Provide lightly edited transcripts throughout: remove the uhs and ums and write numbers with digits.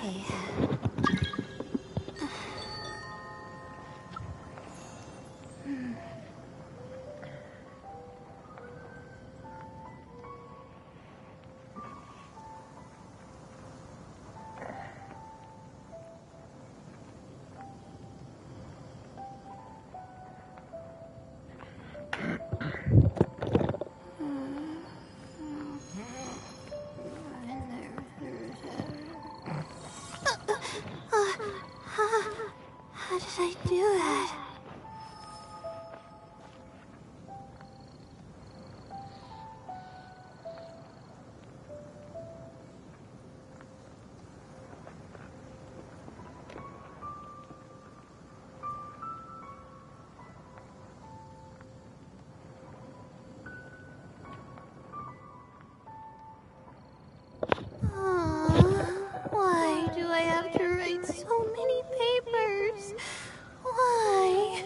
Okay. How did I do that? Why do I have to write so many papers? Why?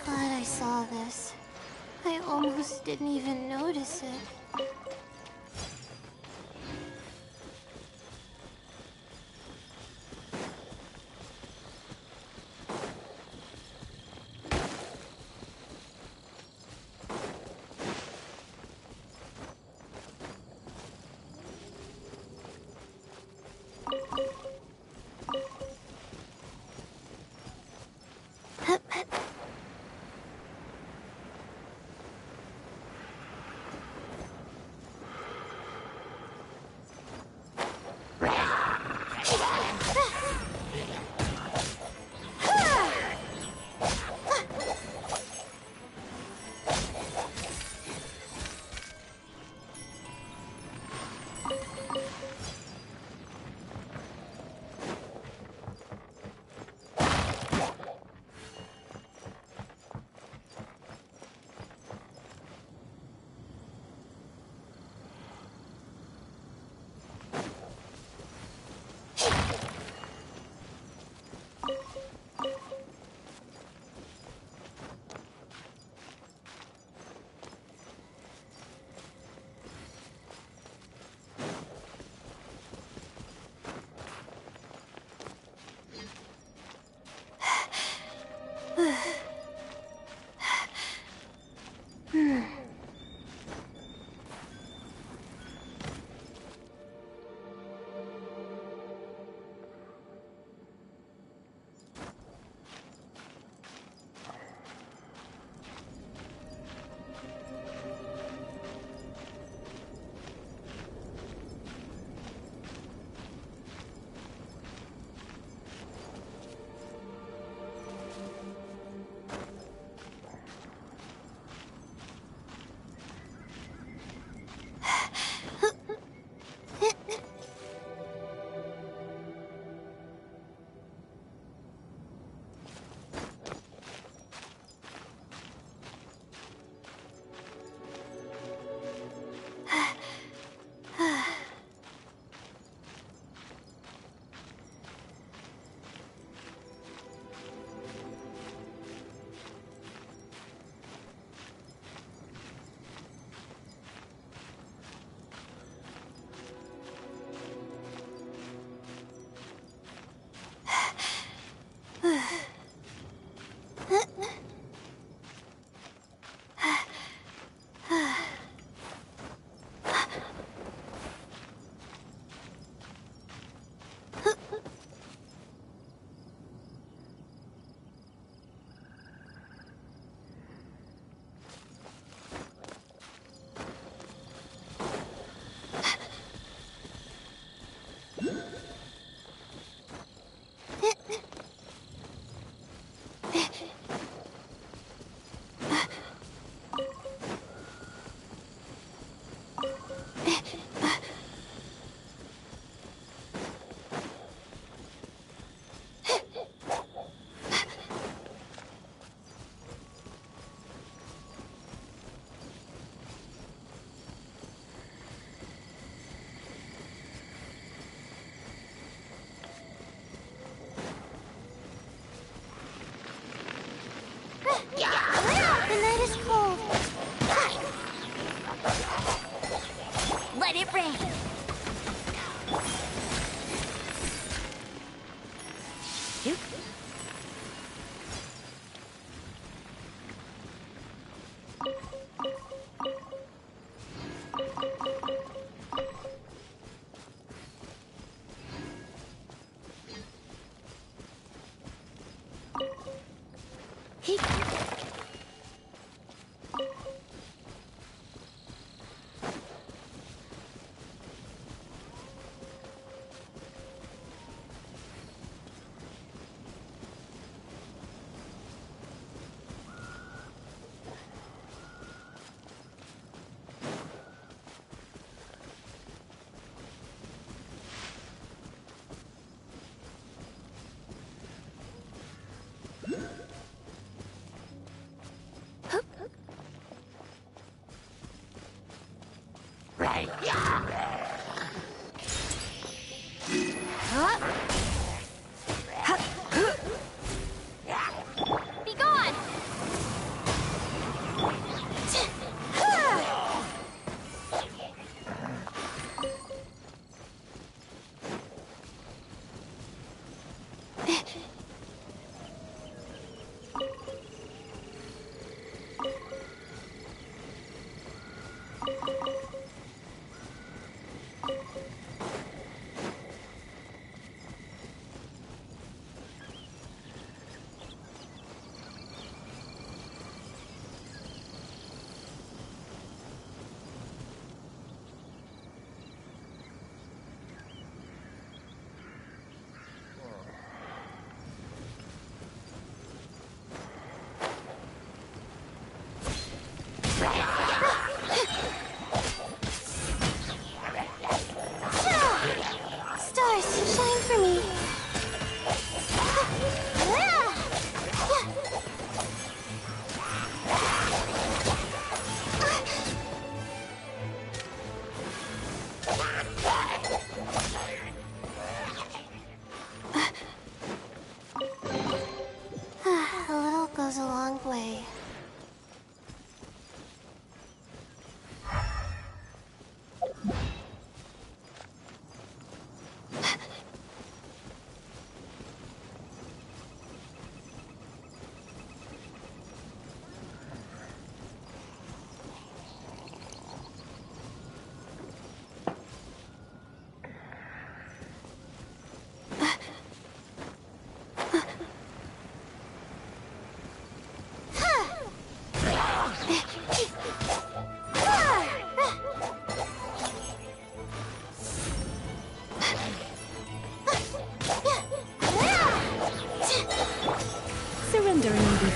Glad I saw this. I almost didn't even notice it.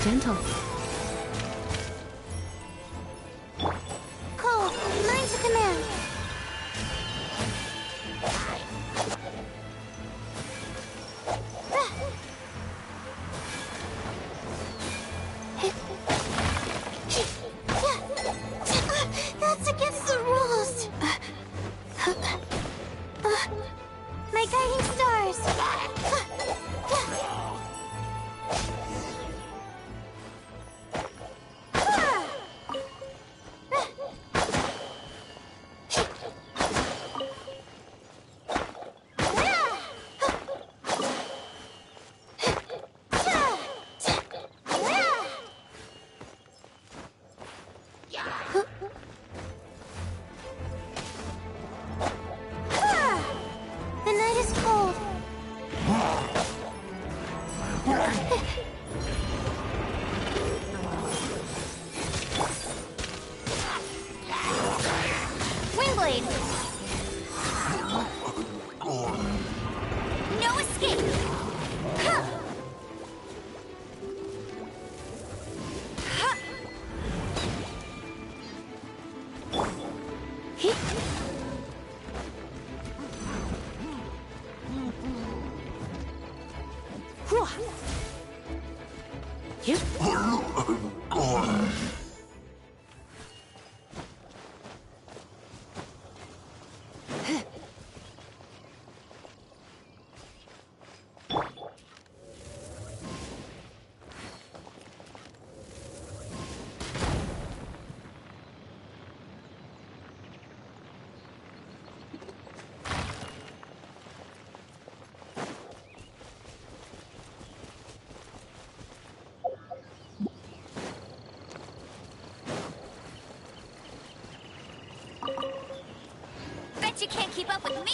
gentle. Cole, learn to command. That's against the rules. My guiding stars. The night is cold. Wingblade. No escape. Bet you can't keep up with me.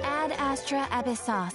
Ad Astra Abyssos.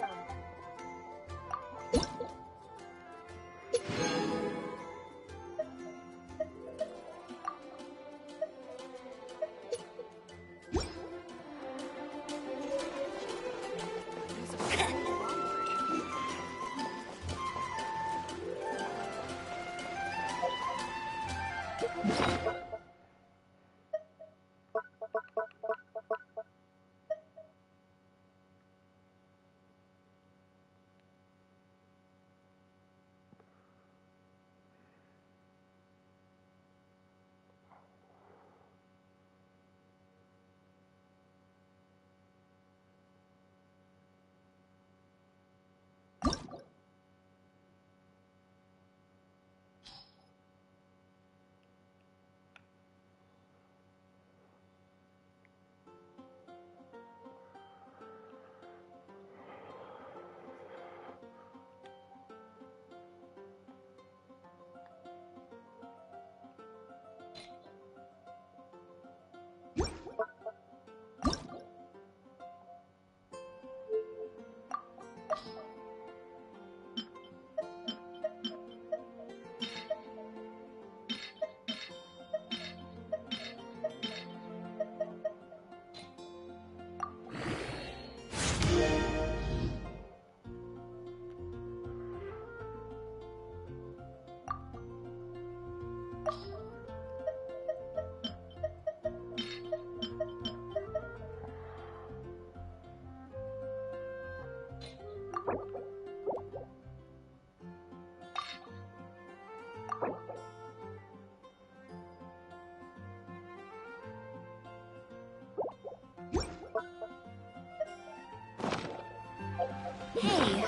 Hey.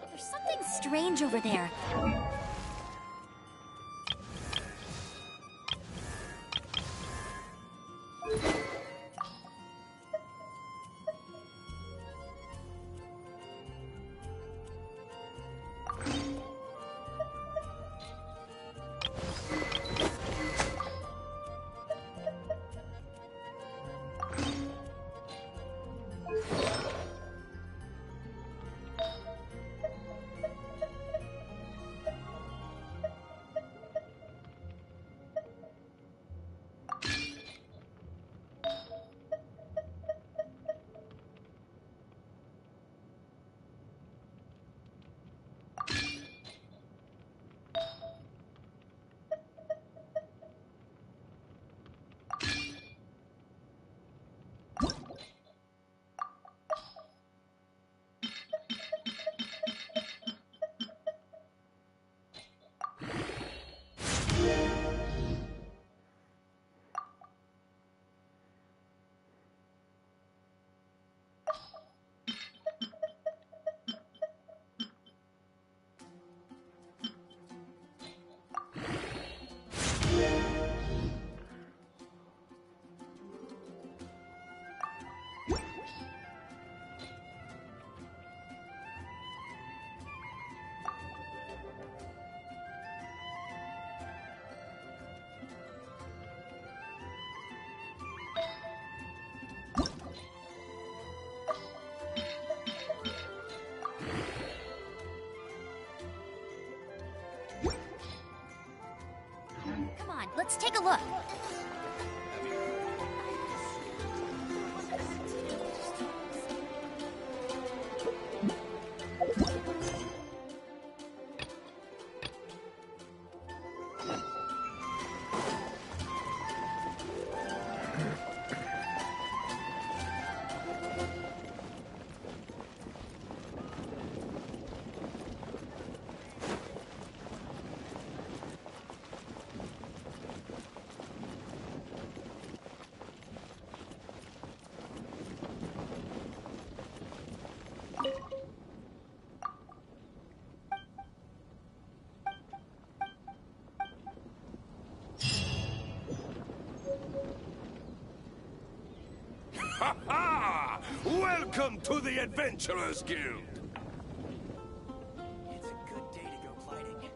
There's something strange over there. Come on, let's take a look. Ha ha! Welcome to the Adventurers Guild! It's a good day to go gliding.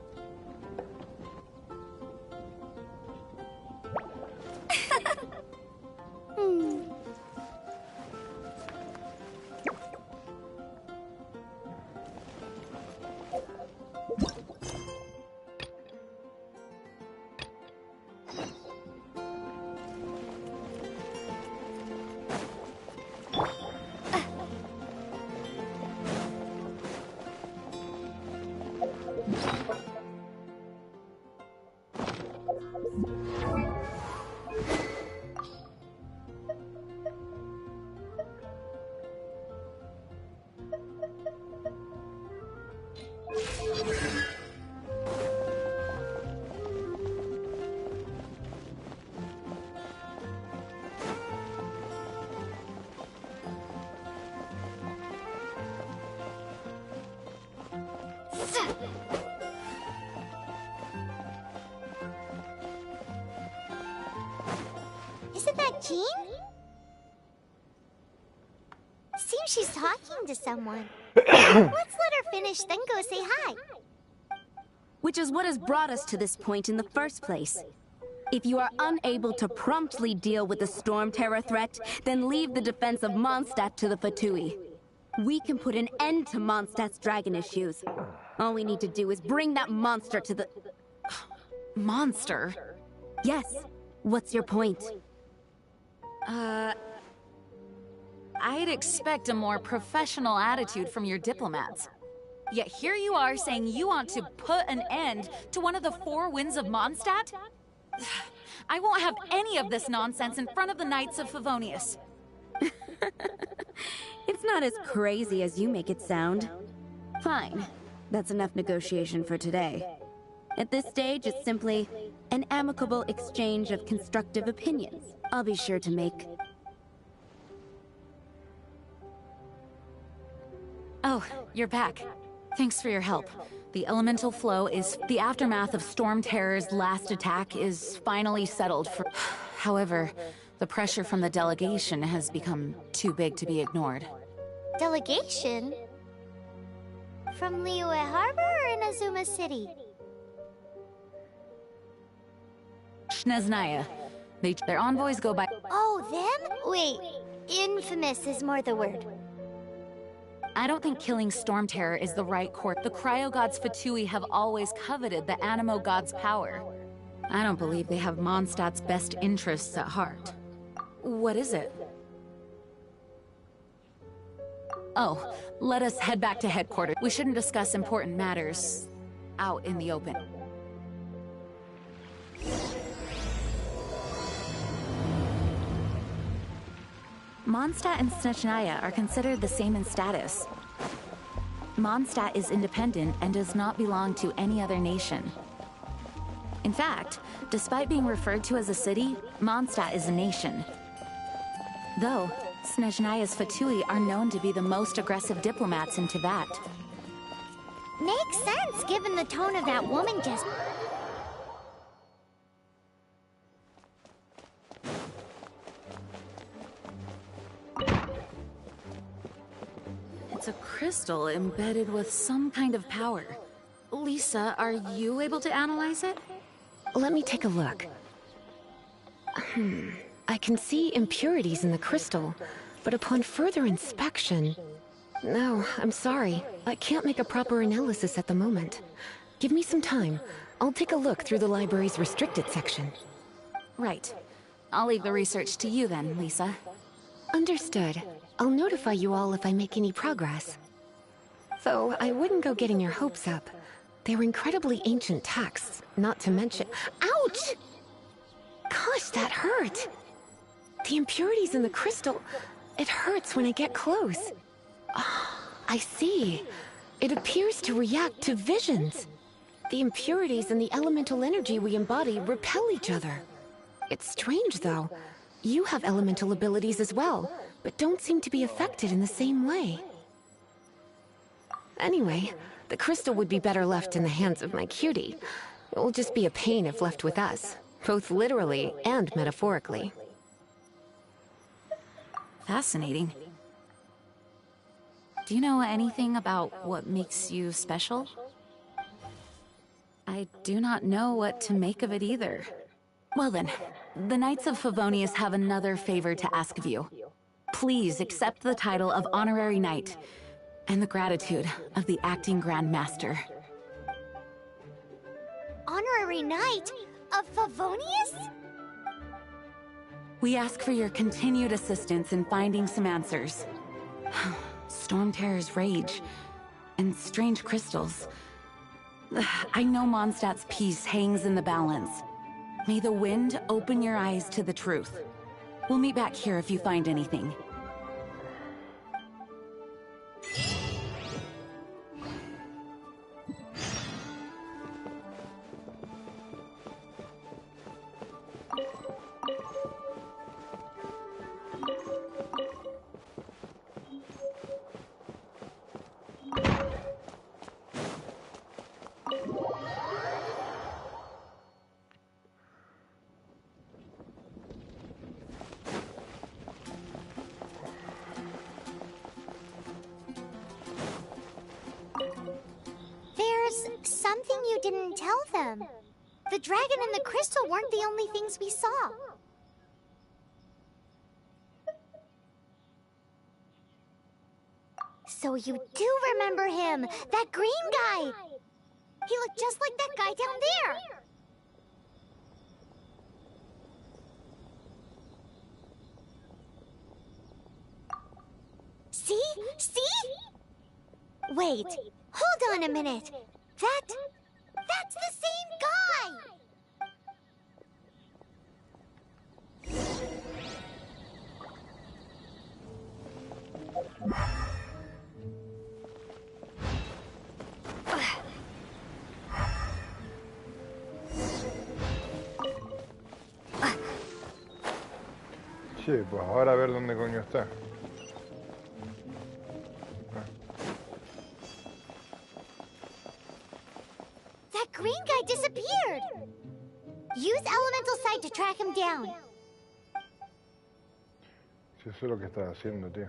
Jean? Seems she's talking to someone. Let's let her finish, then go say hi. Which is what has brought us to this point in the first place. If you are unable to promptly deal with the Storm Terror threat, then leave the defense of Mondstadt to the Fatui. We can put an end to Mondstadt's dragon issues. All we need to do is bring that monster to the... Monster? Yes. What's your point? I'd expect a more professional attitude from your diplomats. Yet here you are saying you want to put an end to one of the four winds of Mondstadt? I won't have any of this nonsense in front of the Knights of Favonius. It's not as crazy as you make it sound. Fine. That's enough negotiation for today. At this stage, it's simply an amicable exchange of constructive opinions. I'll be sure to make... Oh, you're back. Thanks for your help. The elemental flow is... The aftermath of Storm Terror's last attack is finally settled for... However, the pressure from the delegation has become too big to be ignored. Delegation? From Liyue Harbor or Inazuma City? Snezhnaya. Their envoys go by... Oh, them? Wait, infamous is more the word. I don't think killing Storm Terror is the right course. The Cryo Gods Fatui have always coveted the Animo God's power. I don't believe they have Mondstadt's best interests at heart. What is it? Oh, let us head back to headquarters. We shouldn't discuss important matters out in the open. Mondstadt and Snezhnaya are considered the same in status. Mondstadt is independent and does not belong to any other nation. In fact, despite being referred to as a city, Mondstadt is a nation. Though, Snezhnaya's Fatui are known to be the most aggressive diplomats in Teyvat. Makes sense, given the tone of that woman just... It's a crystal embedded with some kind of power. Lisa, are you able to analyze it? Let me take a look. I can see impurities in the crystal, but upon further inspection... No, I'm sorry. I can't make a proper analysis at the moment. Give me some time. I'll take a look through the library's restricted section. Right. I'll leave the research to you then, Lisa. Understood. I'll notify you all if I make any progress. Though, I wouldn't go getting your hopes up. They're incredibly ancient texts, not to mention... Ouch! Gosh, that hurt! The impurities in the crystal... It hurts when I get close. Oh, I see. It appears to react to visions. The impurities and the elemental energy we embody repel each other. It's strange, though. You have elemental abilities as well, but don't seem to be affected in the same way. Anyway, the crystal would be better left in the hands of my cutie. It will just be a pain if left with us, both literally and metaphorically. Fascinating. Do you know anything about what makes you special? I do not know what to make of it either. Well then, the Knights of Favonius have another favor to ask of you. Please accept the title of Honorary Knight, and the gratitude of the Acting Grand Master. Honorary Knight of Favonius? We ask for your continued assistance in finding some answers. Storm Terror's rage, and strange crystals. I know Mondstadt's peace hangs in the balance. May the wind open your eyes to the truth. We'll meet back here if you find anything. you didn't tell them. The dragon and the crystal weren't the only things we saw. So you do remember him, that green guy! He looked just like that guy down there! See? See? Wait, hold on a minute. That's the same guy! Sí, pues ahora a ver dónde coño está. That green guy disappeared! Use Elemental Sight to track him down. Sí, eso es lo que estás haciendo, tío.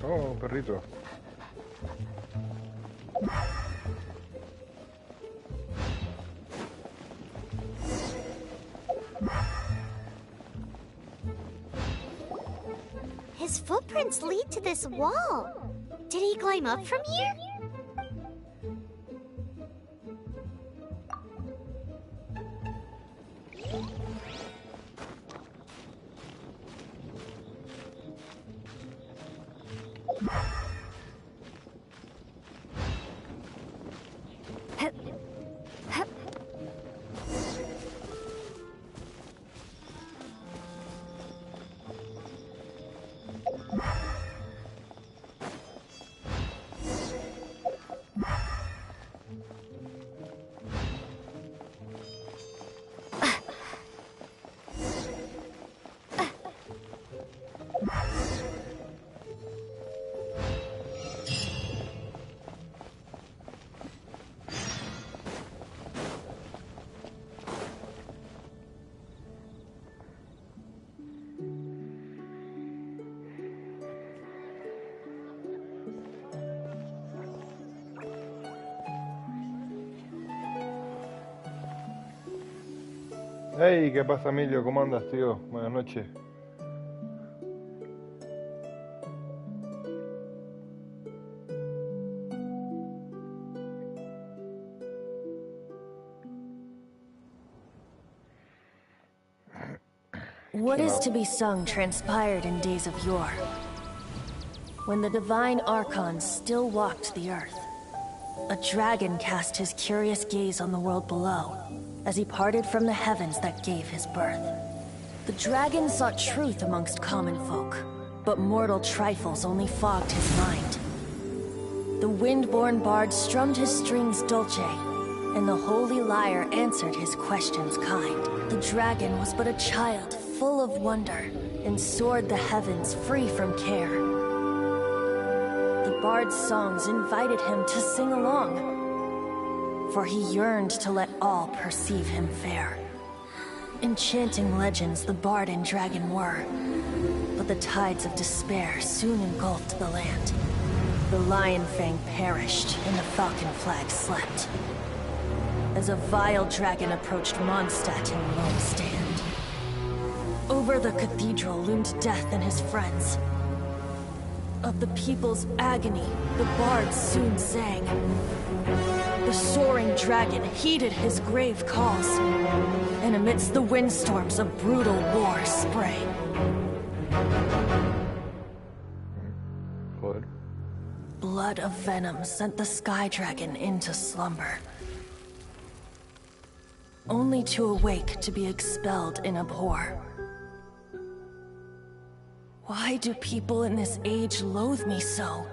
Oh, perrito. His footprints lead to this wall. Did he climb up from here? Hey, ¿qué pasa, Emilio? ¿Cómo andas, tío? Buenas noches. What is to be sung transpired in days of yore, when the divine archons still walked the earth. A dragon cast his curious gaze on the world below, as he parted from the heavens that gave his birth. The dragon sought truth amongst common folk, but mortal trifles only fogged his mind. The wind-born bard strummed his strings dulce, and the holy lyre answered his questions kind. The dragon was but a child, full of wonder, and soared the heavens free from care. The bard's songs invited him to sing along, for he yearned to let all perceive him fair. Enchanting legends the bard and dragon were, but the tides of despair soon engulfed the land. The Lion Fang perished, and the Falcon Flag slept, as a vile dragon approached Mondstadt in lone stand. Over the cathedral loomed death and his friends. Of the people's agony, the bard soon sang. The soaring dragon heeded his grave calls, and amidst the windstorms a brutal war sprang. Joder. Blood of venom sent the sky dragon into slumber, only to awake to be expelled in abhor. Why do people in this age loathe me so?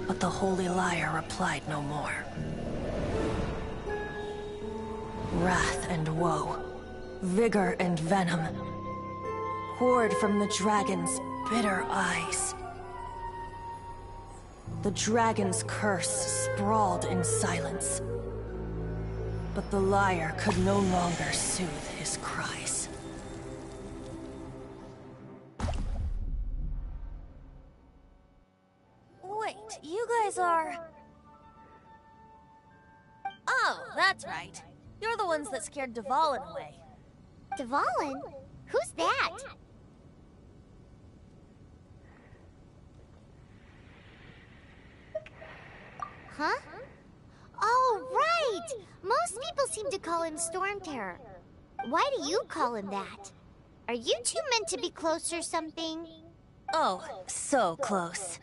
But the holy liar replied no more. Wrath and woe, vigor and venom, poured from the dragon's bitter eyes. The dragon's curse sprawled in silence. But the liar could no longer soothe his cries. Wait, you guys are... Oh, that's right. You're the ones that scared Dvalin away. Dvalin? Who's that? Huh? Oh, right! Most people seem to call him Storm Terror. Why do you call him that? Are you two meant to be close or something? Oh, so close.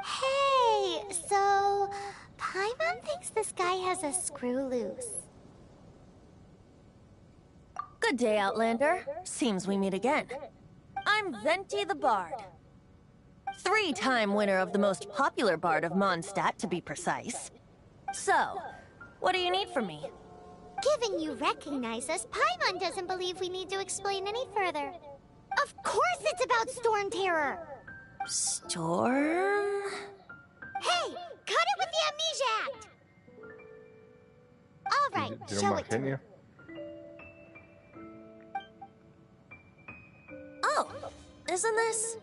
Hey, so... Paimon thinks this guy has a screw loose. Good day, Outlander. Seems we meet again. I'm Venti the Bard. 3-time winner of the most popular bard of Mondstadt, to be precise. So, what do you need from me? Given you recognize us, Paimon doesn't believe we need to explain any further. Of course it's about Storm Terror! Storm? Hey! Cut it with the Amnesia Act! Alright, Tiene show más it to me. genio. Oh, isn't this...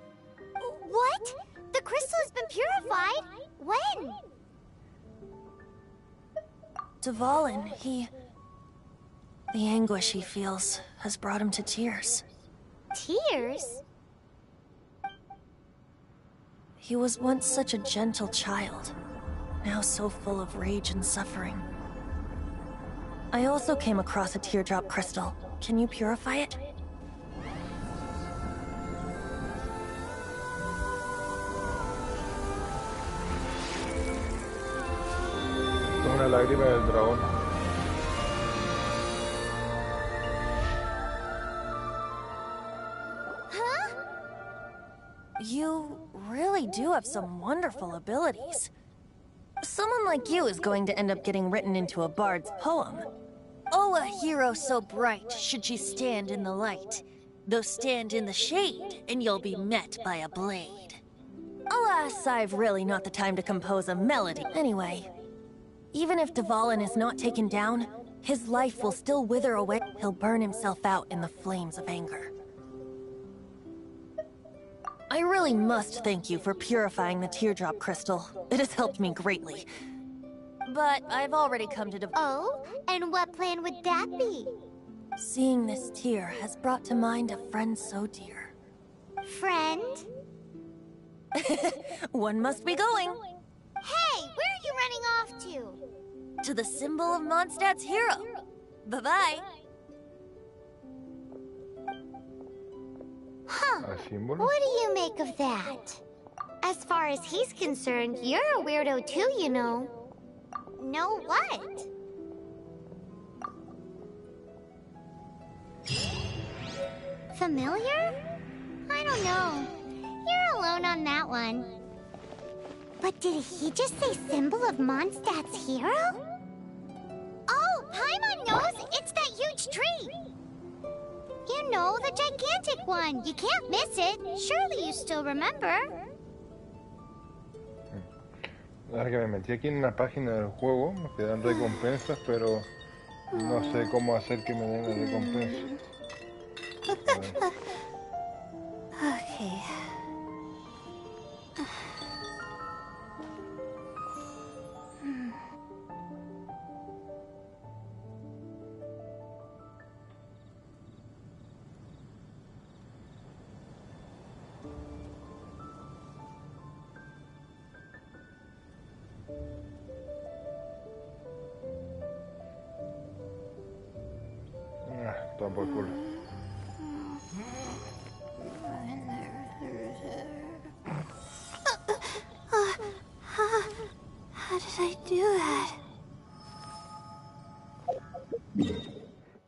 What? The crystal has been purified? When? Dvalin, he... The anguish he feels has brought him to tears. Tears? He was once such a gentle child, now so full of rage and suffering. I also came across a teardrop crystal. Can you purify it? Una lágrima del dragón. Huh? You really do have some wonderful abilities. Someone like you is going to end up getting written into a bard's poem. Oh, a hero so bright, should she stand in the light. Though stand in the shade, and you'll be met by a blade. Alas, I've really not the time to compose a melody. Anyway, even if Dvalin is not taken down, his life will still wither away. He'll burn himself out in the flames of anger. I really must thank you for purifying the teardrop crystal. It has helped me greatly. But I've already come to Oh? And what plan would that be? Seeing this tear has brought to mind a friend so dear. Friend? One must be going. Hey, where are you running off to? To the symbol of Mondstadt's hero. Bye-bye. Huh. ¿Al símbolo? What do you make of that? As far as he's concerned, you're a weirdo too, you know. Know what? Familiar? I don't know. You're alone on that one. But did he just say symbol of Mondstadt's hero? Oh, Paimon knows! It's that huge tree! You know, the gigantic one. You can't miss it. Surely you still remember. Ahora que me metí aquí en una página del juego, me dan recompensas, pero no sé cómo hacer que me den la recompensa. Okay. Todo por culo. How did I do that?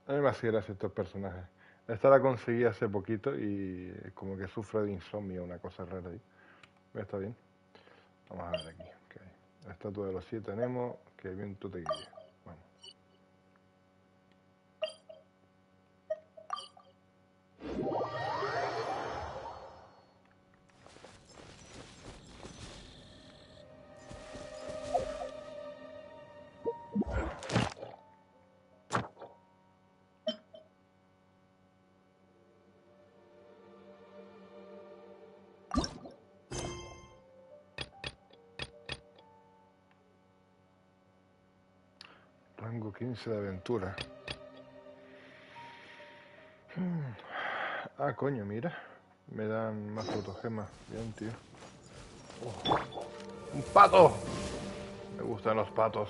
A mí me hace gracia estos personajes. Esta la conseguí hace poquito y como que sufre de insomnio, una cosa rara ahí. Está bien. Vamos a ver aquí. ¿Qué hay? La estatua de los 7 anemos, que el viento te guíe. Vamos. Rango 15 de aventura. Ah, coño, mira. Me dan más fotogemas. Bien, tío. Oh, ¡un pato! Me gustan los patos.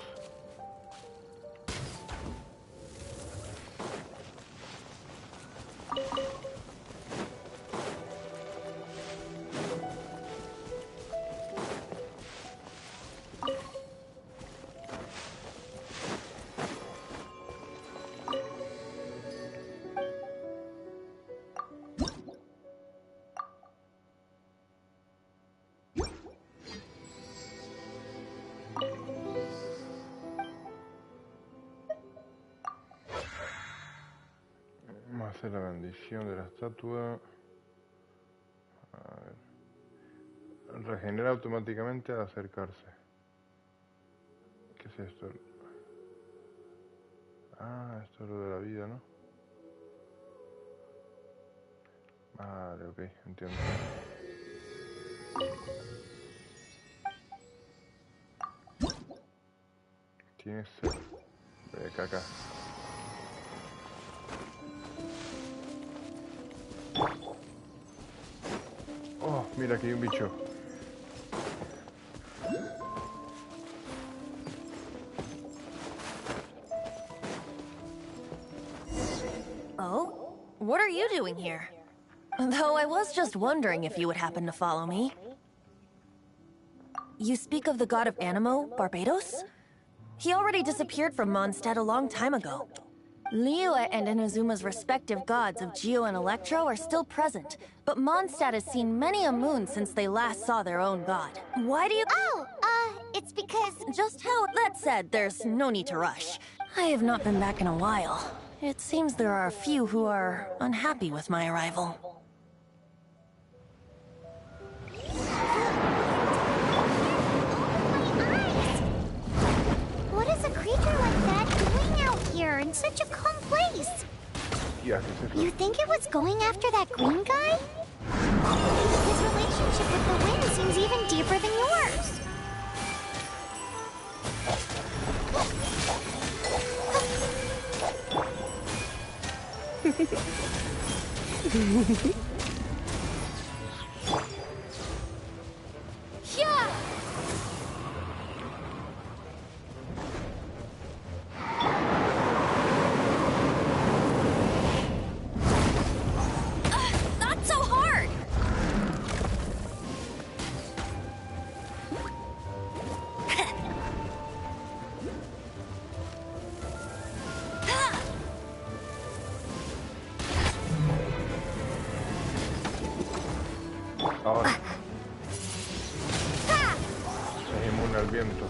Vamos a hacer la bendición de la estatua. A ver. Regenera automáticamente al acercarse. ¿Qué es esto? Ah, esto es lo de la vida, ¿no? Vale, ok, entiendo. Tienes sed de caca. Oh, mira, aquí hay un bicho. Oh? What are you doing here? Though I was just wondering if you would happen to follow me. You speak of the god of Animo, Barbados? He already disappeared from Mondstadt a long time ago. Liyue and Inazuma's respective gods of Geo and Electro are still present, but Mondstadt has seen many a moon since they last saw their own god. Why do you— It's because— Just how— That said, there's no need to rush. I have not been back in a while. It seems there are a few who are unhappy with my arrival. What is a creature like that doing out here in such a calm place? Yeah, You think it was going after that green guy? His relationship with the wind seems even deeper than yours. Yeah! Not so hard! Ahora. Es inmune al viento.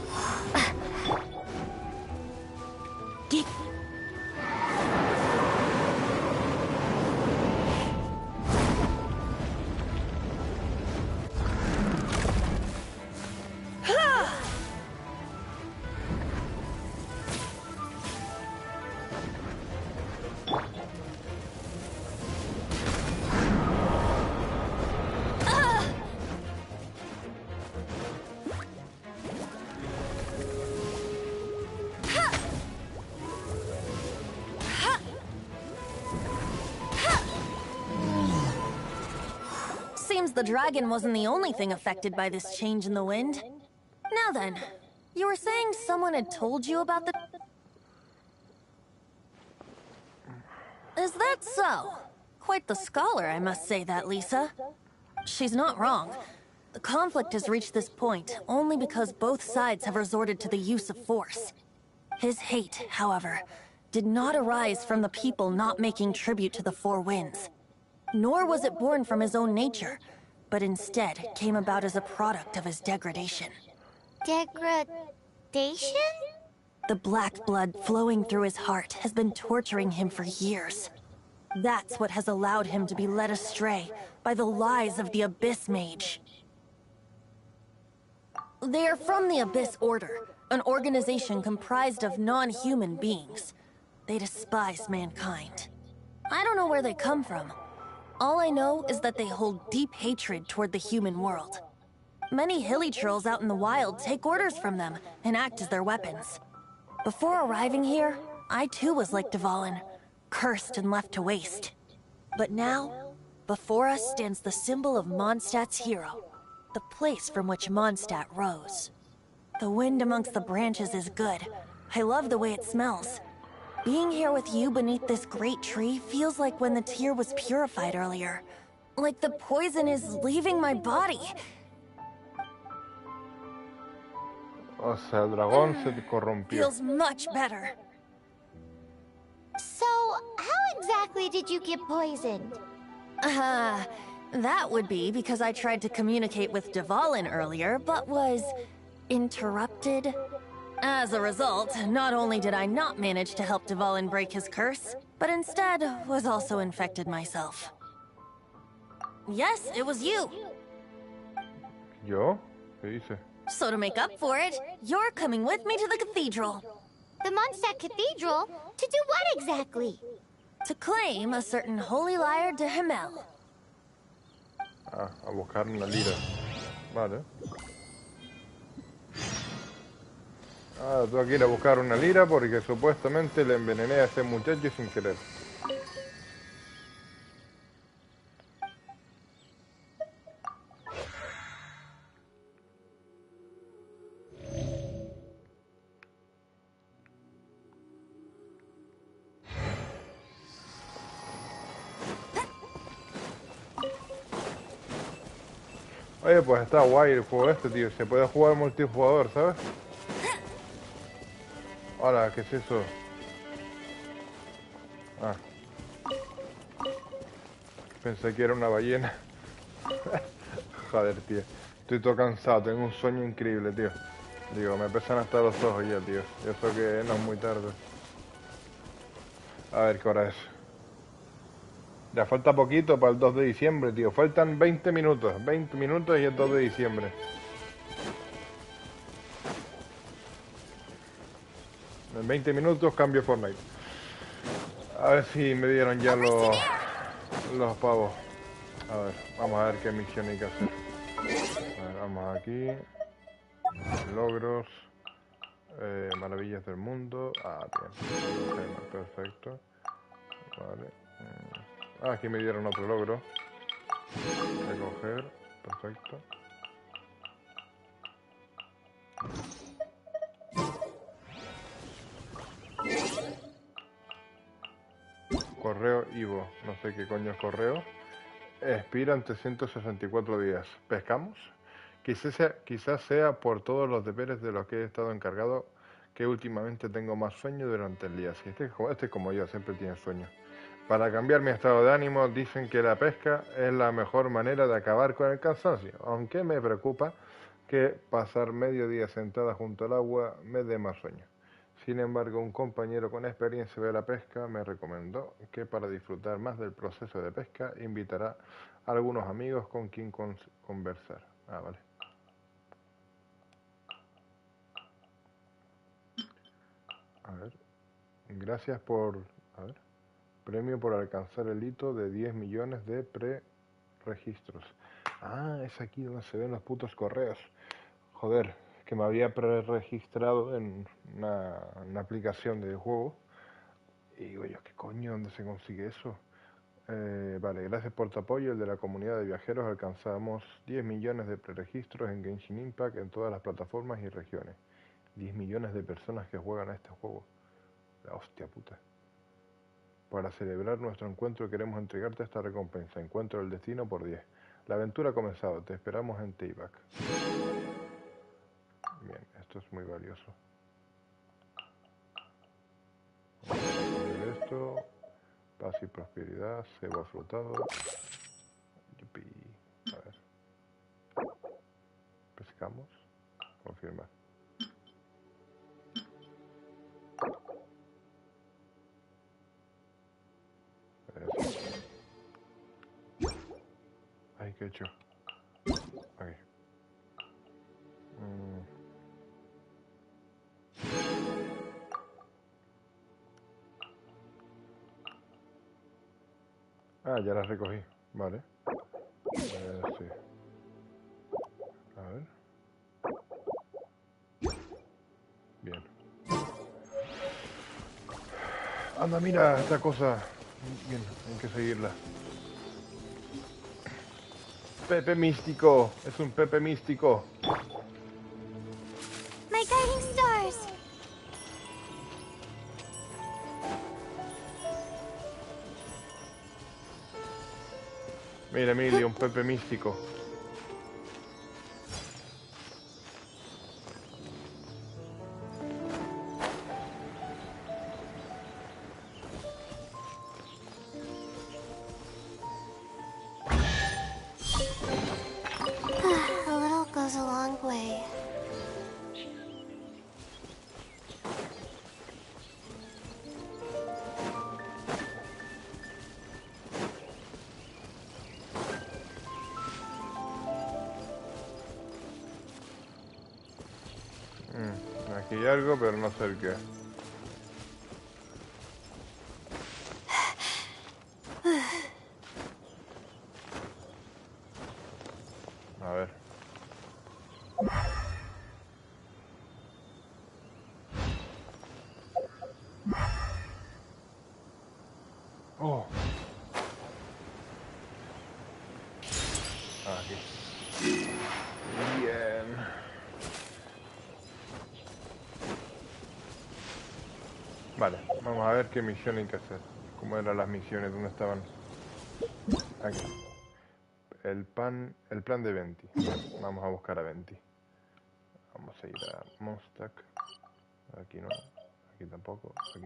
Seems the dragon wasn't the only thing affected by this change in the wind. Now then, you were saying someone had told you about the— Is that so? Quite the scholar, I must say that, Lisa. She's not wrong. The conflict has reached this point only because both sides have resorted to the use of force. His hate, however, did not arise from the people not making tribute to the Four Winds. Nor was it born from his own nature, but instead came about as a product of his degradation. Degradation? The black blood flowing through his heart has been torturing him for years. That's what has allowed him to be led astray by the lies of the Abyss Mage. They are from the Abyss Order, an organization comprised of non-human beings. They despise mankind. I don't know where they come from. All I know is that they hold deep hatred toward the human world. Many hilly trolls out in the wild take orders from them and act as their weapons. Before arriving here, I too was like Dvalin, cursed and left to waste. But now, before us stands the symbol of Mondstadt's hero, the place from which Mondstadt rose. The wind amongst the branches is good. I love the way it smells. Being here with you beneath this great tree feels like when the tear was purified earlier. Like the poison is leaving my body. O sea, el dragón se corrompió. Feels much better. So, how exactly did you get poisoned? That would be because I tried to communicate with Dvalin earlier, but was interrupted. As a result, not only did I not manage to help Dvalin break his curse, but instead was also infected myself. Yes, it was you. ¿Yo? ¿Qué dice? So to make up for it, you're coming with me to the cathedral. The Mondstadt Cathedral? To do what exactly? To claim a certain holy lyre de Himmel. Ah, a buscar una lira. Vale. Ah, tengo que ir a buscar una lira porque supuestamente le envenené a ese muchacho sin querer. Oye, pues está guay el juego este, tío. Se puede jugar multijugador, ¿sabes? Hola, ¿qué es eso? Ah. Pensé que era una ballena. Joder, tío. Estoy todo cansado, tengo un sueño increíble, tío. Digo, me pesan hasta los ojos ya, tío. Y eso que no es muy tarde. A ver qué hora es. Ya falta poquito para el 2 de diciembre, tío. Faltan 20 minutos. 20 minutos y el 2 de diciembre. En 20 minutos cambio Fortnite. A ver si me dieron ya los pavos. A ver, vamos a ver qué misión hay que hacer. A ver, vamos aquí. Logros. Maravillas del mundo. Ah, bien. Perfecto. Vale. Ah, aquí me dieron otro logro. Recoger. Perfecto. Correo Ivo. No sé qué coño es correo. Expira en 364 días. ¿Pescamos? Quizás sea por todos los deberes de los que he estado encargado que últimamente tengo más sueño durante el día. Si este es como yo, siempre tiene sueño. Para cambiar mi estado de ánimo, dicen que la pesca es la mejor manera de acabar con el cansancio, aunque me preocupa que pasar medio día sentada junto al agua me dé más sueño. Sin embargo, un compañero con experiencia de la pesca me recomendó que para disfrutar más del proceso de pesca invitará a algunos amigos con quien conversar. Ah, vale. A ver. Gracias por... A ver. Premio por alcanzar el hito de 10 millones de pre-registros. Ah, es aquí donde se ven los putos correos. Joder, que me había pre-registrado en una aplicación de juego. Y digo yo, ¿qué coño? ¿Dónde se consigue eso? Vale, gracias por tu apoyo, el de la comunidad de viajeros. Alcanzamos 10 millones de preregistros en Genshin Impact en todas las plataformas y regiones. 10 millones de personas que juegan a este juego. La hostia puta. Para celebrar nuestro encuentro queremos entregarte esta recompensa. Encuentro del destino por 10. La aventura ha comenzado. Te esperamos en Teyvac. Bien, esto es muy valioso. Vamos a ver esto. Paz y prosperidad. Cebo afrutado. Yupi. A ver. Pescamos. confirmar. Eso. Ay, ¿qué he hecho? Aquí. Ah, ya las recogí. Vale. Sí. A ver. Bien. Anda, mira esta cosa. Bien, hay que seguirla. Pepe místico. Es un Pepe místico. My guiding stars. Mira, Emilio, un Pepe místico. A little goes a long way. Aquí hay algo, pero no sé el qué. A ver. Oh. Aquí. Bien. Vale, vamos a ver qué misión hay que hacer. ¿Cómo eran las misiones? ¿Dónde estaban? Aquí. El plan de Venti. Vamos a buscar a Venti. Vamos a ir a Monstack. Aquí no. Aquí tampoco. Aquí.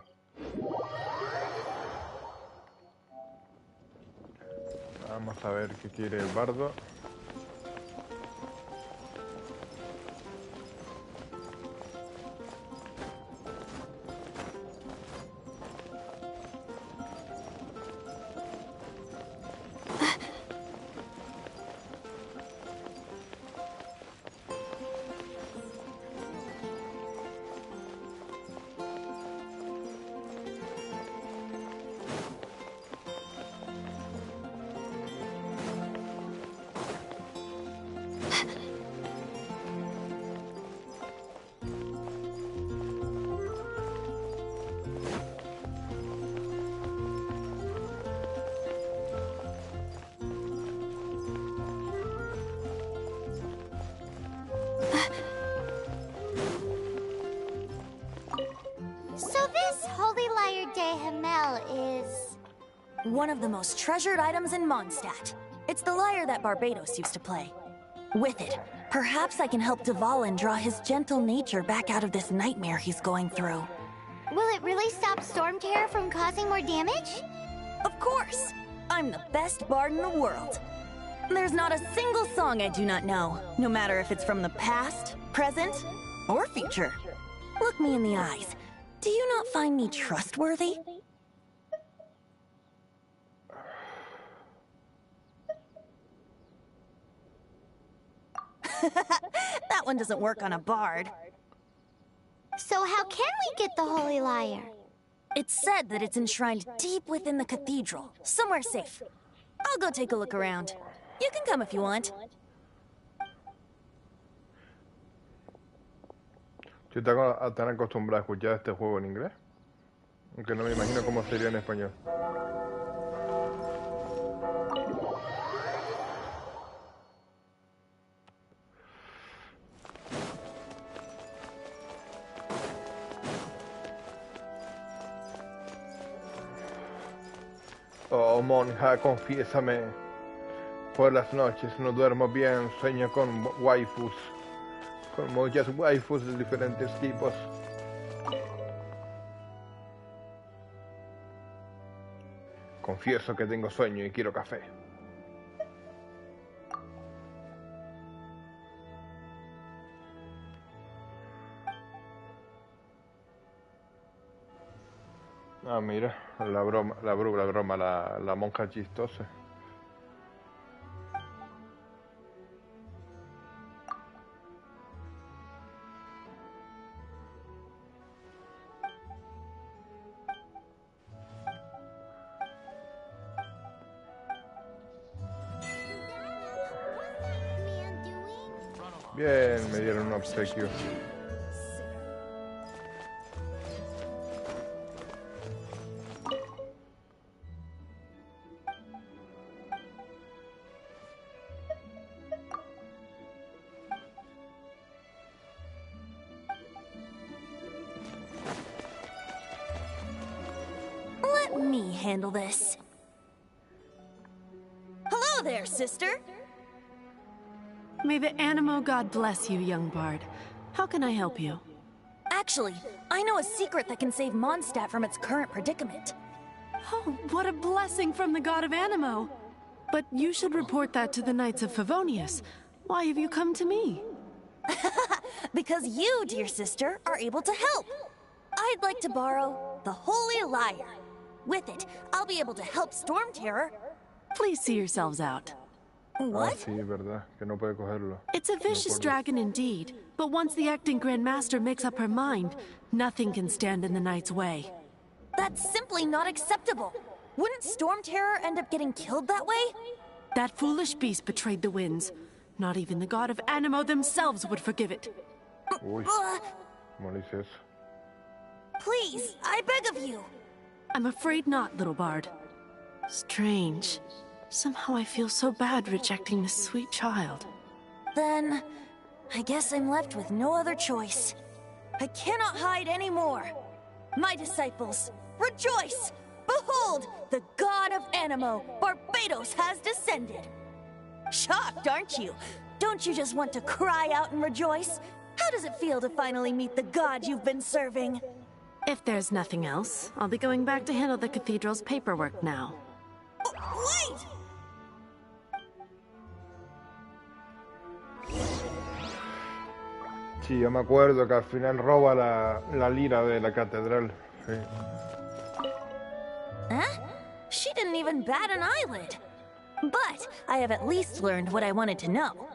Vamos a ver qué quiere el bardo. So this Holy Lyre de Himmel is... One of the most treasured items in Mondstadt. It's the lyre that Barbados used to play. With it, perhaps I can help Dvalin draw his gentle nature back out of this nightmare he's going through. Will it really stop Storm Terror from causing more damage? Of course! I'm the best bard in the world. There's not a single song I do not know, no matter if it's from the past, present, or future. Look me in the eyes. Do you not find me trustworthy? That one doesn't work on a bard. So how can we get the Holy Lyre? It's said that it's enshrined deep within the cathedral, somewhere safe. I'll go take a look around. You can come if you want. Estoy tan acostumbrado a escuchar este juego en inglés, aunque no me imagino cómo sería en español. Oh, monja, confiésame. Por las noches no duermo bien, sueño con waifus. Con muchas waifus de diferentes tipos. Confieso que tengo sueño y quiero café. Ah, mira, la monja chistosa. Bien, me dieron un obsequio. Let me handle this. Hello there, sister. May the Animo God bless you, young bard. How can I help you? Actually, I know a secret that can save Mondstadt from its current predicament. Oh, what a blessing from the god of Animo! But you should report that to the Knights of Favonius. Why have you come to me? Because you, dear sister, are able to help. I'd like to borrow the Holy Lyre. With it, I'll be able to help Storm Terror. Please see yourselves out. What? Ah, sí, verdad, que no puede cogerlo. It's a vicious dragon indeed, but once the acting Grand Master makes up her mind, nothing can stand in the Knight's way. That's simply not acceptable. Wouldn't Storm Terror end up getting killed that way? That foolish beast betrayed the winds. Not even the god of Animo themselves would forgive it. Uy, ¿cómo le hice eso? Please, I beg of you. I'm afraid not, little bard. Strange. Somehow I feel so bad rejecting this sweet child. Then, I guess I'm left with no other choice. I cannot hide anymore. My disciples, rejoice! Behold, the god of Animo, Barbados, has descended. Shocked, aren't you? Don't you just want to cry out and rejoice? How does it feel to finally meet the god you've been serving? If there's nothing else, I'll be going back to handle the cathedral's paperwork now. Wait! Sí, yo me acuerdo que al final roba la lira de la catedral. Sí. Huh? She didn't even bat an eyelid. But I have at least learned what I wanted to know.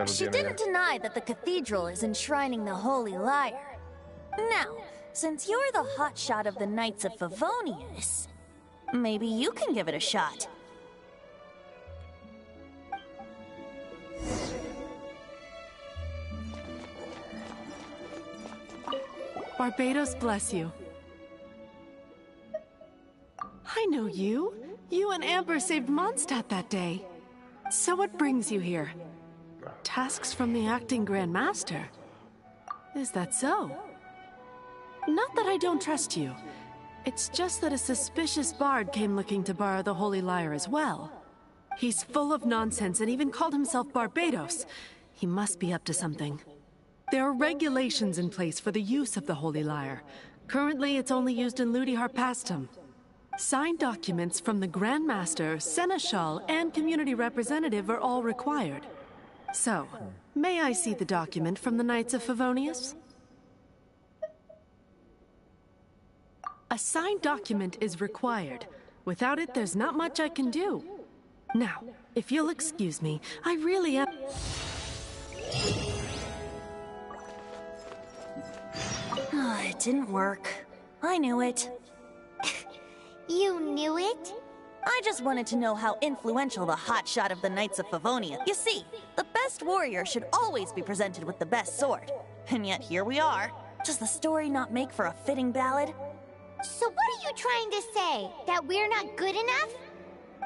She didn't deny that the cathedral is enshrining the Holy Lyre. Now, since you're the hotshot of the Knights of Favonius, maybe you can give it a shot. Barbados bless you. I know you. You and Amber saved Mondstadt that day. So what brings you here? Tasks from the acting Grand Master? Is that so? Not that I don't trust you. It's just that a suspicious bard came looking to borrow the Holy Lyre as well. He's full of nonsense and even called himself Barbados. He must be up to something. There are regulations in place for the use of the Holy Lyre. Currently, it's only used in Ludi Harpastum. Signed documents from the Grand Master, Seneschal, and Community Representative are all required. So, may I see the document from the Knights of Favonius? A signed document is required. Without it, there's not much I can do. Now, if you'll excuse me, I really am... It didn't work. I knew it. You knew it? I just wanted to know how influential the hotshot of the Knights of Favonia. You see, the best warrior should always be presented with the best sword. And yet here we are. Does the story not make for a fitting ballad? So what are you trying to say? That we're not good enough?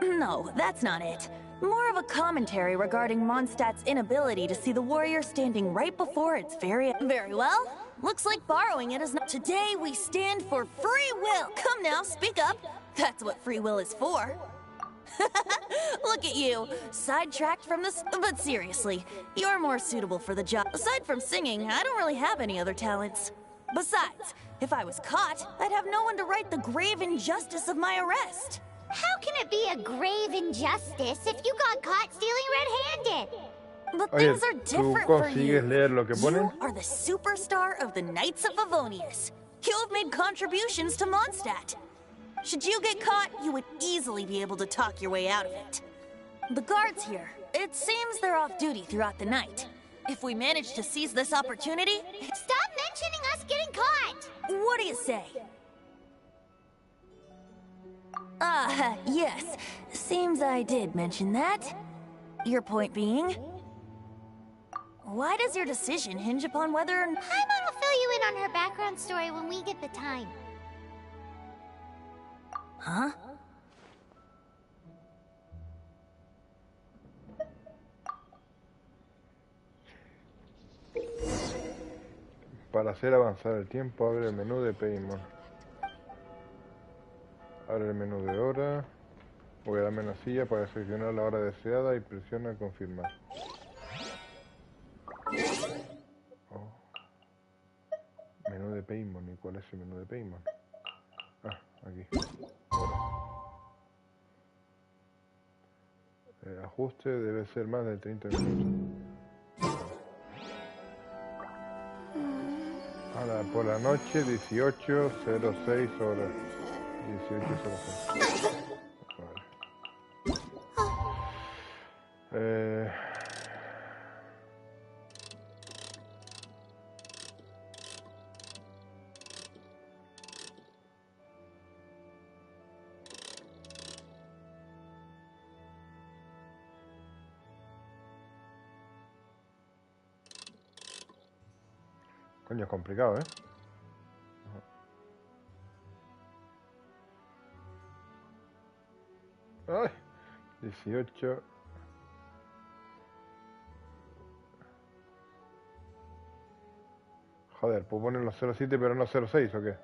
No, that's not it. More of a commentary regarding Mondstadt's inability to see the warrior standing right before its very well. Looks like borrowing it is not. Today we stand for free will. Come now, speak up. That's what free will is for. Look at you, sidetracked from this. But seriously, you're more suitable for the job. Aside from singing, I don't really have any other talents. Besides, if I was caught, I'd have no one to right the grave injustice of my arrest. How can it be a grave injustice if you got caught stealing red-handed? But things are different for you. Leer lo que ponen? You are the superstar of the Knights of Favonius. You have made contributions to Mondstadt. Should you get caught, you would easily be able to talk your way out of it. The guards here, it seems they're off duty throughout the night. If we manage to seize this opportunity... Stop mentioning us getting caught! What do you say? Yes. Seems I did mention that. Your point being? Why does your decision hinge upon whether... Paimon will fill you in on her background story when we get the time. Huh? Para hacer avanzar el tiempo, abre el menú de Paimon. Abre el menú de hora. Voy a darme una silla para seleccionar la hora deseada y presiona confirmar. Oh. Menú de Paimon. ¿Y cuál es el menú de Paimon? Ah, aquí. Ajuste debe ser más de 30 minutos. Ahora por la noche 18:06 horas. 18:06. Coño, es complicado, ¿eh? Ay, 18. Joder, ¿puedo ponerlo 07 pero no 06 o qué?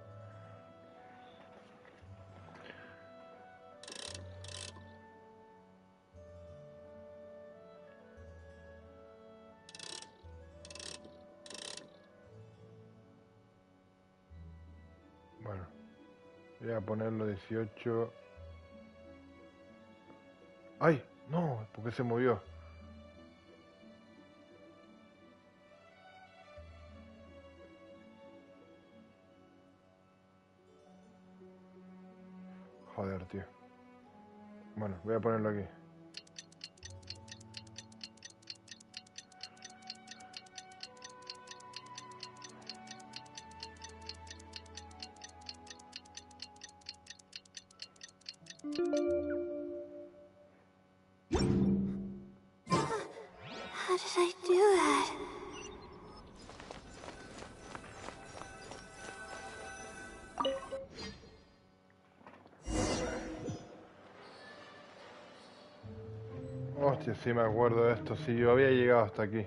Bueno, voy a ponerlo 18. ¡Ay! No, ¿por qué se movió? Joder, tío. Bueno, voy a ponerlo aquí. How did I do that? Hostia, sí me acuerdo de esto. Sí, yo había llegado hasta aquí.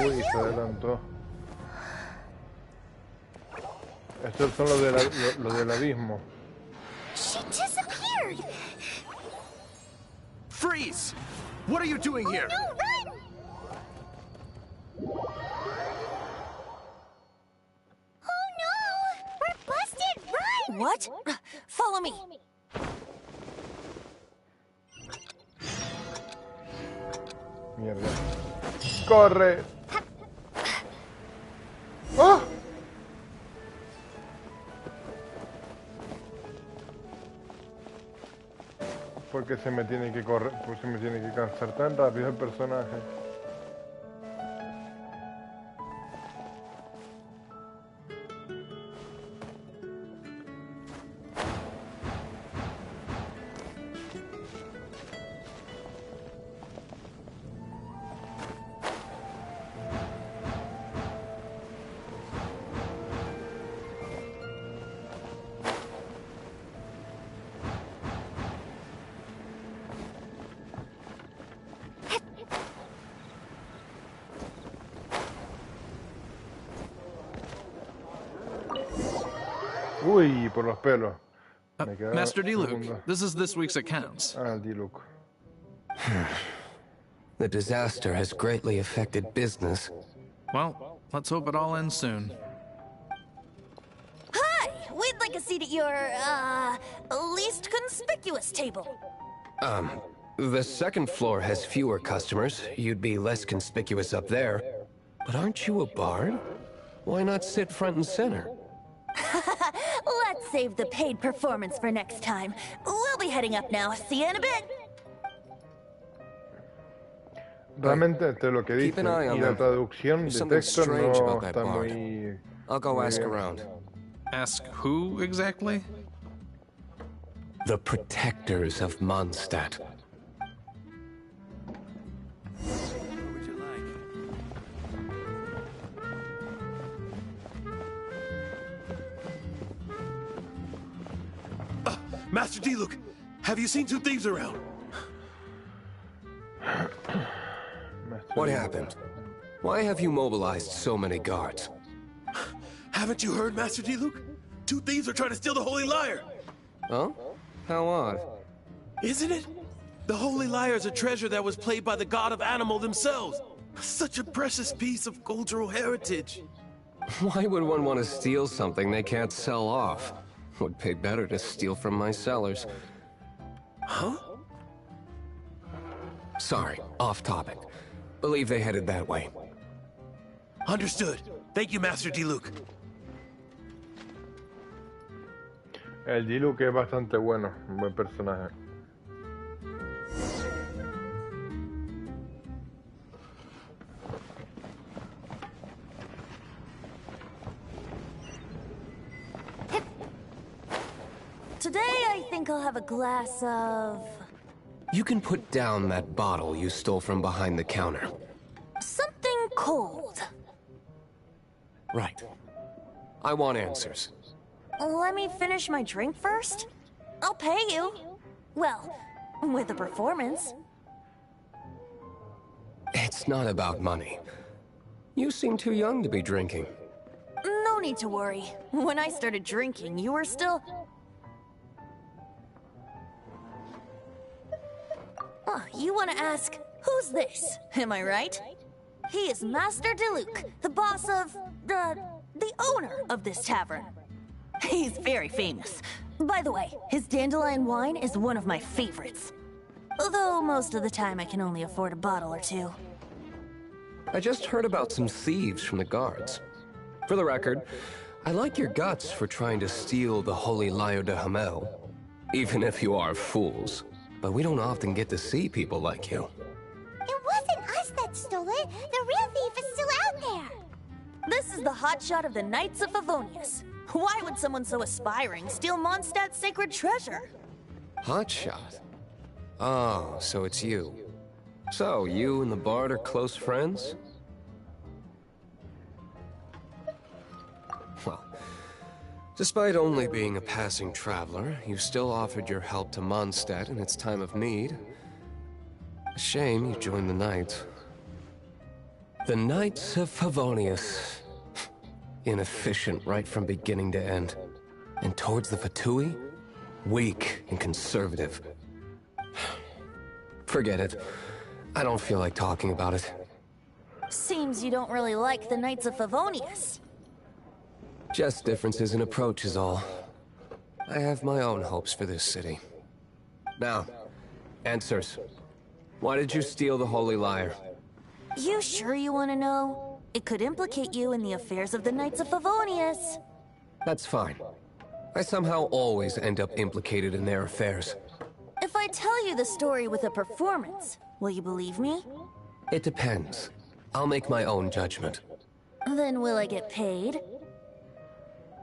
Uy, se adelantó. Estos son los del abismo. She disappeared! Freeze! What are you doing here? No, run! Oh no! Mierda. ¡Corre! ¡Oh! ¿Por qué se me tiene que correr? ¿Por qué se me tiene que cansar tan rápido el personaje? Uy, por los pelos. Me quedaba Master un Diluc, segundo. this is this week's accounts. Ah, el Diluc. The disaster has greatly affected business. Well, let's hope it all ends soon. Hi! We'd like a seat at your, least conspicuous table. The second floor has fewer customers. You'd be less conspicuous up there. But aren't you a bard? Why not sit front and center? Let's save the paid performance for next time. We'll be heading up now. See you in a bit. Realmente entre lo que Keep dice an eye on y la them. traducción There's de something texto strange no about that está bard. muy... I'll go muy ask bien. around. Ask who exactly? The protectors of Mondstadt. What would you like? Master Diluc, have you seen two thieves around? What happened? Why have you mobilized so many guards? Haven't you heard, Master Diluc? Two thieves are trying to steal the Holy Lyre. Huh? How odd. Isn't it? The Holy Lyre is a treasure that was played by the god of animal themselves. Such a precious piece of cultural heritage. Why would one want to steal something they can't sell off? Would pay better to steal from my sellers. Huh? Sorry, off topic. Believe they headed that way. Understood. Thank you, Master Diluc. El Diluc es bastante bueno, un buen personaje. Today, I think I'll have a glass of... You can put down that bottle you stole from behind the counter. something cold. Right. I want answers. Let me finish my drink first. I'll pay you. Well, with a performance. It's not about money. You seem too young to be drinking. No need to worry. When I started drinking, you were still... Oh, you want to ask, who's this? Am I right? He is Master Diluc, the boss of... the owner of this tavern. He's very famous. By the way, his dandelion wine is one of my favorites. Although most of the time I can only afford a bottle or two. I just heard about some thieves from the guards. For the record, I like your guts for trying to steal the Holy Lyre de Hamel. Even if you are fools. But we don't often get to see people like you. It wasn't us that stole it. The real thief is still out there. This is the hotshot of the Knights of Favonius. Why would someone so aspiring steal Mondstadt's sacred treasure? Hotshot? Oh, so it's you. So, you and the Bard are close friends? Well, despite only being a passing traveler, you still offered your help to Mondstadt in its time of need. A shame you joined the Knights. The Knights of Favonius. Inefficient right from beginning to end. And towards the Fatui? Weak and conservative. Forget it. I don't feel like talking about it. Seems you don't really like the Knights of Favonius. Just differences in approach is all. I have my own hopes for this city. Now, answers. Why did you steal the Holy Lyre? You sure you want to know? It could implicate you in the affairs of the Knights of Favonius. That's fine. I somehow always end up implicated in their affairs. If I tell you the story with a performance, will you believe me? It depends. I'll make my own judgment. Then will I get paid?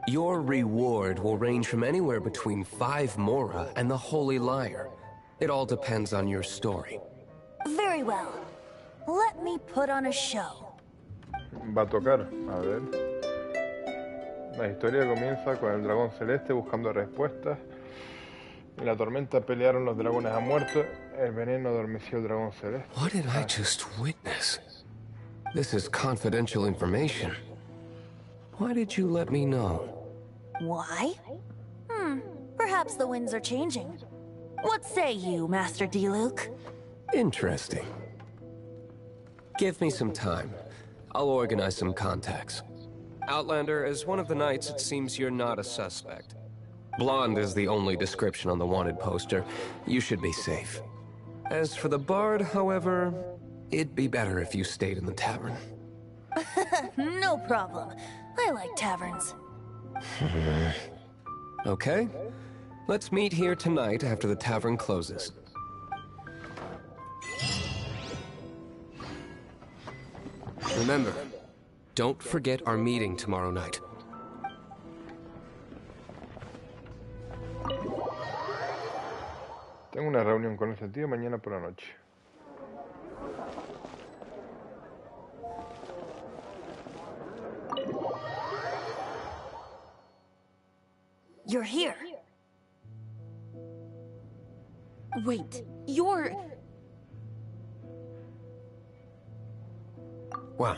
Your reward will range from anywhere between 5 Mora and the Holy Liar. It all depends on your story. Very well. Let me put on a show. Va a tocar, a ver. La historia comienza con el dragón celeste buscando respuestas. En la tormenta pelearon los dragones a muerte. El veneno adormeció el dragón celeste. What did I just witness? This is confidential information. Why did you let me know? Why? Perhaps the winds are changing. What say you, Master Diluc? Interesting. Give me some time. I'll organize some contacts. Outlander, as one of the knights, it seems you're not a suspect. Blonde is the only description on the wanted poster. You should be safe. As for the bard, however, it'd be better if you stayed in the tavern. No problem. I like taverns. Okay. Let's meet here tonight after the tavern closes. Remember, don't forget our meeting tomorrow night. Tengo una reunión con ese tío mañana por la noche. You're here. Wait, you're... Well,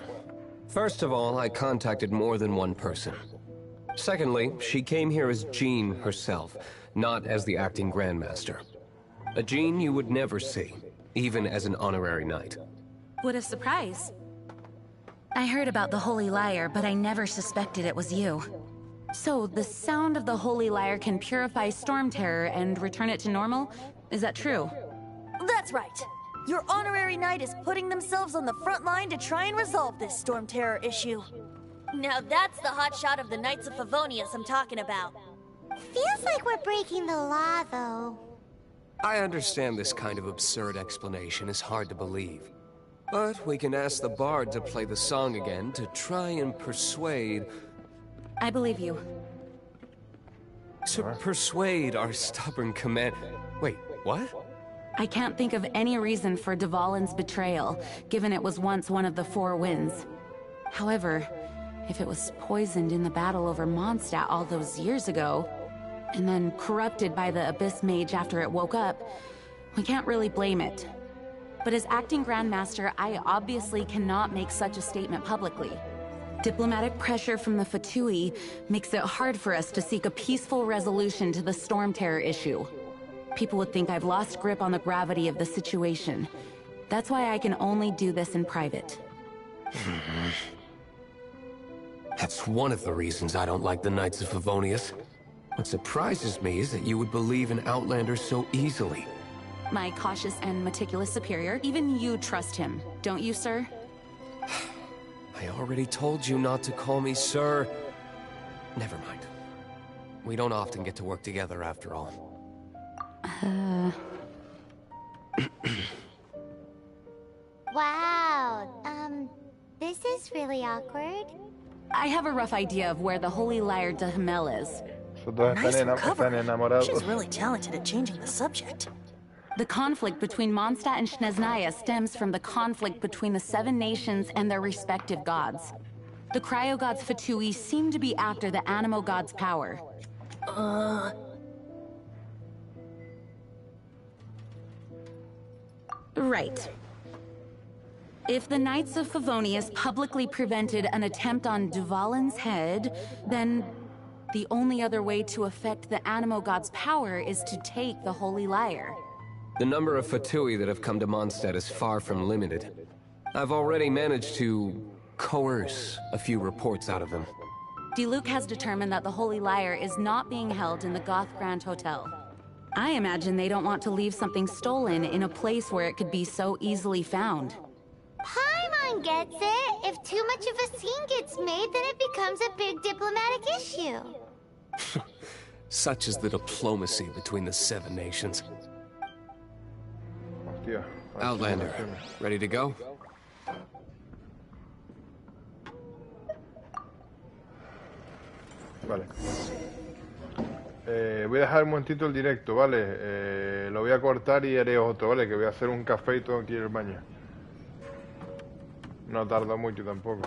first of all, I contacted more than one person. Secondly, she came here as Jean herself, not as the acting Grandmaster. A Jean you would never see, even as an honorary knight. What a surprise. I heard about the Holy Liar, but I never suspected it was you. So, the sound of the Holy Liar can purify Storm Terror and return it to normal? Is that true? That's right. Your honorary knight is putting themselves on the front line to try and resolve this Storm Terror issue. Now that's the hotshot of the Knights of Favonius I'm talking about. Feels like we're breaking the law, though. I understand this kind of absurd explanation is hard to believe. But we can ask the bard to play the song again to try and persuade... I believe you. To persuade our stubborn command... Wait, what? I can't think of any reason for Dvalin's betrayal, given it was once one of the Four Winds. However, if it was poisoned in the battle over Mondstadt all those years ago, and then corrupted by the Abyss Mage after it woke up, we can't really blame it. But as acting Grandmaster, I obviously cannot make such a statement publicly. Diplomatic pressure from the Fatui makes it hard for us to seek a peaceful resolution to the Storm Terror issue. People would think I've lost grip on the gravity of the situation. That's why I can only do this in private. That's one of the reasons I don't like the Knights of Favonius. What surprises me is that you would believe in Outlander so easily. My cautious and meticulous superior, even you trust him, don't you, sir? I already told you not to call me sir. Never mind. We don't often get to work together after all. Wow, this is really awkward. I have a rough idea of where the Holy Liar de Hamel is. Nice recovery. She's really talented at changing the subject. The conflict between Mondstadt and Snezhnaya stems from the conflict between the Seven Nations and their respective gods. The cryo-gods Fatui seem to be after the Animo god's power. Right. If the Knights of Favonius publicly prevented an attempt on Dvalin's head, then the only other way to affect the Animo god's power is to take the Holy Liar. The number of Fatui that have come to Mondstadt is far from limited. I've already managed to coerce a few reports out of them. Diluc has determined that the Holy Liar is not being held in the Goth Grand Hotel. I imagine they don't want to leave something stolen in a place where it could be so easily found. Paimon Everyone gets it. If too much of a scene gets made, then it becomes a big diplomatic issue. Such is the diplomacy between the 7 nations. Hostia. Outlander, ready to go? Vale. Voy a dejar un momentito el directo, ¿vale? Lo voy a cortar y haré otro, ¿vale? Que voy a hacer un café y tengo que ir al baño. No tarda mucho tampoco.